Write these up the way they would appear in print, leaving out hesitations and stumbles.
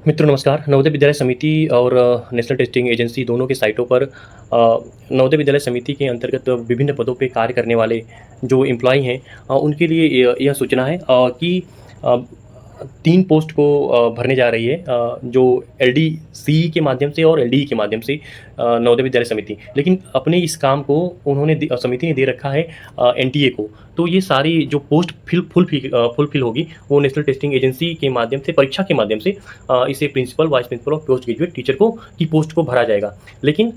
मित्रों नमस्कार। नवोदय विद्यालय समिति और नेशनल टेस्टिंग एजेंसी दोनों के साइटों पर नवोदय विद्यालय समिति के अंतर्गत विभिन्न पदों पे कार्य करने वाले जो एम्प्लॉई हैं उनके लिए यह सूचना है कि अ, 3 पोस्ट को भरने जा रही है जो एलडीसीई के माध्यम से और एलडीई के माध्यम से नवोदय विद्यालय समिति। लेकिन अपने इस काम को समिति ने दे रखा है एनटीए को। तो ये सारी जो पोस्ट फुलफिल होगी वो नेशनल टेस्टिंग एजेंसी के माध्यम से, परीक्षा के माध्यम से इसे प्रिंसिपल, वाइस प्रिंसिपल और पोस्ट ग्रेजुएट टीचर को की पोस्ट को भरा जाएगा। लेकिन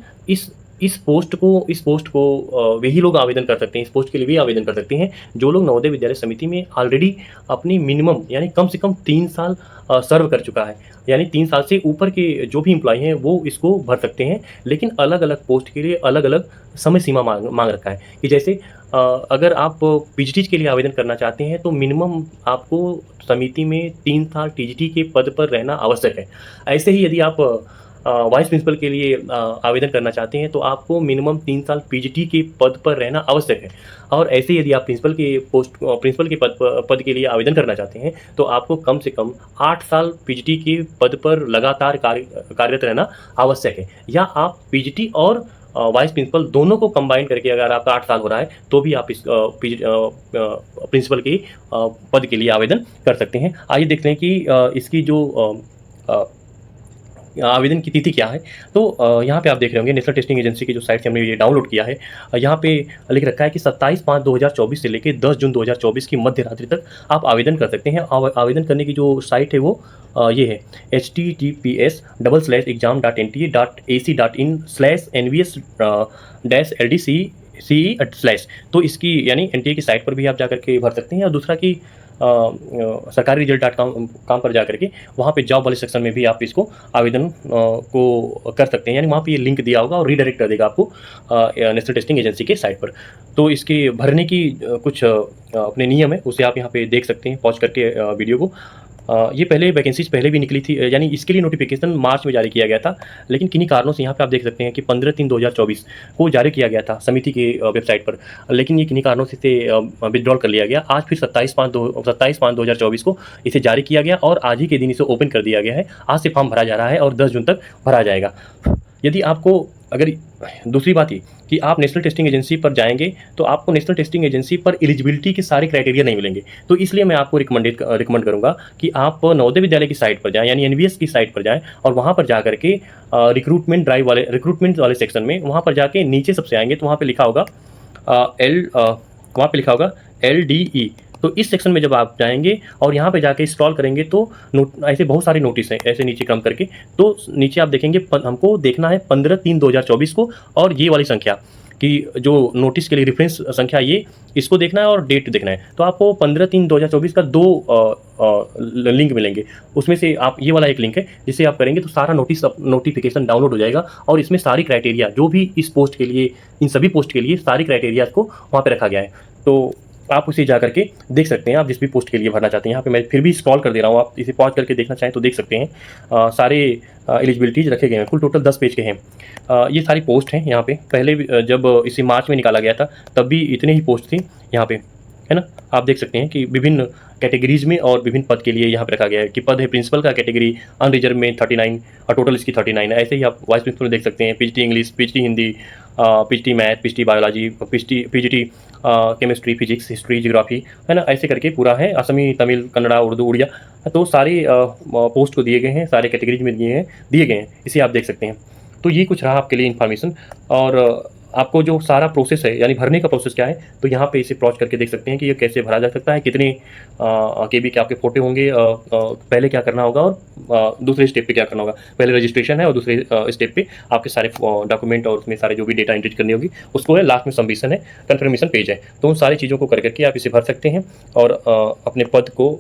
इस पोस्ट को वही लोग आवेदन कर सकते हैं, इस पोस्ट के लिए भी आवेदन कर सकते हैं जो लोग नवोदय विद्यालय समिति में ऑलरेडी अपनी मिनिमम यानी कम से कम 3 साल सर्व कर चुका है। यानी 3 साल से ऊपर के जो भी एम्प्लॉय हैं वो इसको भर सकते हैं। लेकिन अलग-अलग पोस्ट के लिए अलग-अलग समय सीमा मांग रखा है कि जैसे अगर आप पीजीटी के लिए आवेदन करना चाहते हैं तो मिनिमम आपको समिति में 3 साल टीजीटी के पद पर रहना आवश्यक है। ऐसे ही यदि आप वाइस प्रिंसिपल के लिए आवेदन करना चाहते हैं तो आपको मिनिमम 3 साल पीजीटी के पद पर रहना आवश्यक है। और ऐसे ही यदि आप प्रिंसिपल के पद के लिए आवेदन करना चाहते हैं तो आपको कम से कम 8 साल पीजीटी के पद पर लगातार कार्यरत रहना आवश्यक है। या आप पीजीटी और वाइस प्रिंसिपल दोनों को कंबाइन करके अगर आपका 8 साल हो रहा है तो भी आप इस प्रिंसिपल के पद के लिए आवेदन कर सकते हैं। आइए देखते हैं कि इसकी जो आवेदन की तिथि क्या है। तो यहाँ पे आप देख रहे होंगे नेशनल टेस्टिंग एजेंसी की जो साइट से हमने ये डाउनलोड किया है। यहाँ पे लिख रखा है कि 27/5/2024 से लेकर 10 जून 2024 की मध्य रात्रि तक आप आवेदन कर सकते हैं। आवेदन करने की जो साइट है वो ये है https://exam.nt.ac.in/nvs-ldce/। तो इसकी यानी एनटीए की साइट पर भी आप जाकर के भर सकते हैं। और दूसरा कि सरकारी रिजल्ट.com पर जाकर के वहाँ पे जॉब वाले सेक्शन में भी आप इसको आवेदन को कर सकते हैं। यानी वहाँ पे ये लिंक दिया होगा और रीडायरेक्ट कर देगा आपको नेशनल टेस्टिंग एजेंसी के साइट पर। तो इसके भरने की कुछ अपने नियम है, उसे आप यहाँ पे देख सकते हैं पॉज करके वीडियो को। ये पहले वैकेंसीज पहले भी निकली थी, यानी इसके लिए नोटिफिकेशन मार्च में जारी किया गया था। लेकिन किन्हीं कारणों से यहाँ पे आप देख सकते हैं कि 15/3/2024 को जारी किया गया था समिति के वेबसाइट पर। लेकिन ये किन्हीं कारणों से विथड्रॉल कर लिया गया। आज फिर 27/5/2024 को इसे जारी किया गया और आज ही के दिन इसे ओपन कर दिया गया है। आज से फॉर्म भरा जा रहा है और 10 जून तक भरा जाएगा। यदि आपको अगर दूसरी बात ये कि आप नेशनल टेस्टिंग एजेंसी पर जाएंगे तो आपको नेशनल टेस्टिंग एजेंसी पर एलिजिबिलिटी के सारे क्राइटेरिया नहीं मिलेंगे। तो इसलिए मैं आपको रिकमेंड करूंगा कि आप नवोदय विद्यालय की साइट पर जाएं, यानी एनवीएस की साइट पर जाएं और वहाँ पर जा करके रिक्रूटमेंट वाले सेक्शन में वहाँ पर जाके नीचे सबसे आएंगे तो वहाँ पर लिखा होगा LDE। तो इस सेक्शन में जब आप जाएंगे और यहाँ पे जाके स्क्रॉल करेंगे तो ऐसे बहुत सारे नोटिस हैं ऐसे नीचे क्रम करके। तो नीचे आप देखेंगे हमको देखना है 15/3/2024 को और ये वाली संख्या कि जो नोटिस के लिए रेफरेंस संख्या ये इसको देखना है और डेट देखना है। तो आपको 15/3/2024 का 2 लिंक मिलेंगे। उसमें से आप ये वाला एक लिंक है जिसे आप करेंगे तो सारा नोटिफिकेशन डाउनलोड हो जाएगा और इसमें सारी क्राइटेरिया जो भी इस पोस्ट के लिए, इन सभी पोस्ट के लिए सारी क्राइटेरिया को वहाँ पर रखा गया है। तो आप उसे जा करके देख सकते हैं, आप जिस भी पोस्ट के लिए भरना चाहते हैं। यहाँ पे मैं फिर भी स्क्रॉल कर दे रहा हूँ, आप इसे पॉज करके देखना चाहें तो देख सकते हैं। सारे एलिजिबिलिटीज़ रखे गए हैं, कुल टोटल 10 पेज के हैं। ये सारी पोस्ट हैं यहाँ पे। पहले जब इसे मार्च में निकाला गया था तब भी इतने ही पोस्ट थी यहाँ पे, है ना। आप देख सकते हैं कि विभिन्न कैटेगरीज में और विभिन्न पद के लिए यहाँ पे रखा गया है कि पद है प्रिंसिपल का कैटेगरी अनरिजर्व में 39 और टोटल इसकी 39 है। ऐसे ही आप वाइस प्रिंसिपल देख सकते हैं PGT English, PGT Hindi, PGT math, PGT biology, PGT chemistry, physics, history, geography, है ना। ऐसे करके पूरा है, असमी, तमिल, कन्नड़ा, उर्दू, उड़िया। तो सारे पोस्ट को दिए गए हैं, सारे कैटेगरीज में दिए गए हैं, इसे आप देख सकते हैं। तो ये कुछ रहा आपके लिए इन्फॉर्मेशन। और आपको जो सारा प्रोसेस है यानी भरने का प्रोसेस क्या है तो यहाँ पे इसे पॉज करके देख सकते हैं कि ये कैसे भरा जा सकता है, कितने केबी के आपके फोटो होंगे, पहले क्या करना होगा और दूसरे स्टेप पे क्या करना होगा। पहले रजिस्ट्रेशन है और दूसरे स्टेप पे आपके सारे डॉक्यूमेंट और उसमें सारे जो भी डेटा एंट्री करनी होगी उसको है। लास्ट में सबमिशन है, कन्फर्मेशन पेज है। तो उन सारी चीज़ों को कर करके आप इसे भर सकते हैं और अपने पद को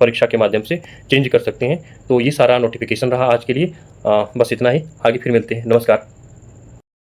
परीक्षा के माध्यम से चेंज कर सकते हैं। तो ये सारा नोटिफिकेशन रहा आज के लिए। बस इतना ही, आगे फिर मिलते हैं। नमस्कार।